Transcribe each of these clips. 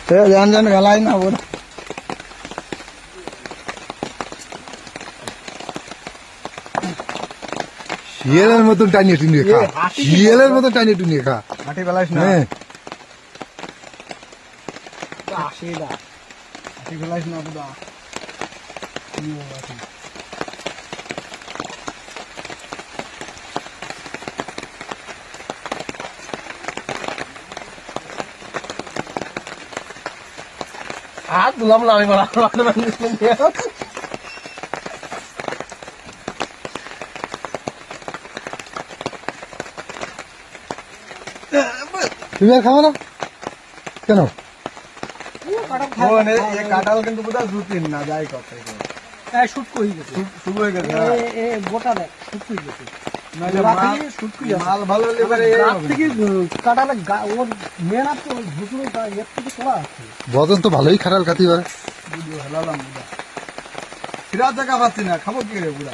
জান জান গালাই না ওরা শিয়ালের মতন টানিয়ে টুনিয়ে খা, শিয়ালের মতন টানিয়ে টুনিয়ে খা। মাটি বেলাইস না হ্যাঁ আসে না মাটি বেলাইস না বুদা হাত দিলাম না আমি বলা তুমি আর খাবো না কেন? কাঁঠাল কিন্তু বোধ হয় জুতিন না যাই কথা শুট হয়ে গেছে শুরু হয়ে গেছে গোটা দেখ শুট হয়ে গেছে মাল ভালো বদন তো ভালোই খাটাল খাতি পারে। ফিরা জায়গা পাচ্ছি না খাবো কি রে বুড়া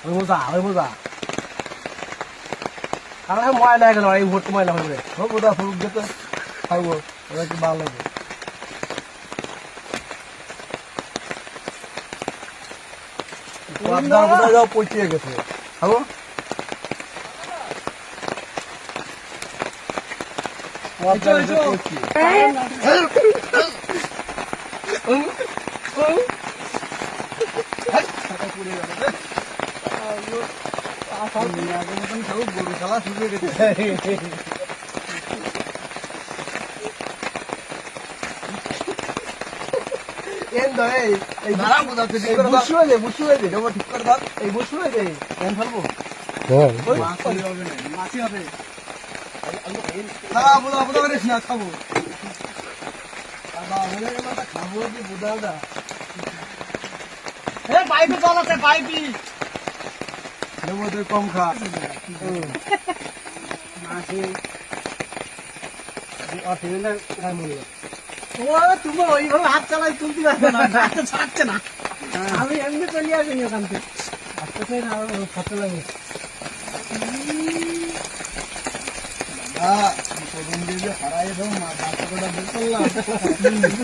ওই বোঝা আর ময়লা গেল এই ভোট ময়লা হয়ে ও বোধা ফুরুক যেতে খাবো ওরা কি ভালো লাগে পচিয়ে গেছে খাবো গরু খেলা শুকিয়ে গেছে খাবো পাইপি জল আছে পাইপি কম খা তুমি ওইভাবে হাত চালাই তুলতে পারবে না ছাড়ছে না আমি এমনি চলে আসিনি ওখান থেকে আস্তে খাতে লাগে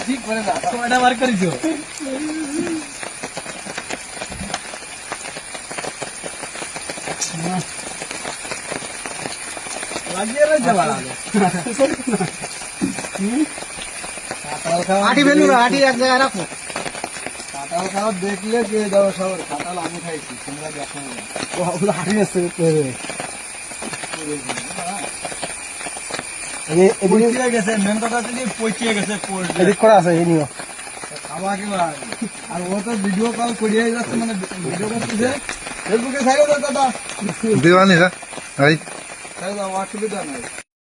ঠিক করে না সময়টা বার করেছ লাগিয়ে রয়েছে হাঁটি ফেলু না হাঁটি এক জায়গায় রাখো কাঁঠাল খাওয়া দেখলে দিয়ে যাবো সবার কাঁঠাল আমি খাইছি তোমরা দেখো হাঁটি আসছে গেছে মেন কথা হচ্ছে পচিয়ে গেছে এদিক করা আছে এই নিয়ে খাওয়া কি আর ও তো ভিডিও কল করিয়ে যাচ্ছে মানে ভিডিও করতেছে ফেসবুকে ছাড়িয়ে দাও দাদা দেওয়ানি রা ভাই ছাড়িয়ে দাও অসুবিধা নাই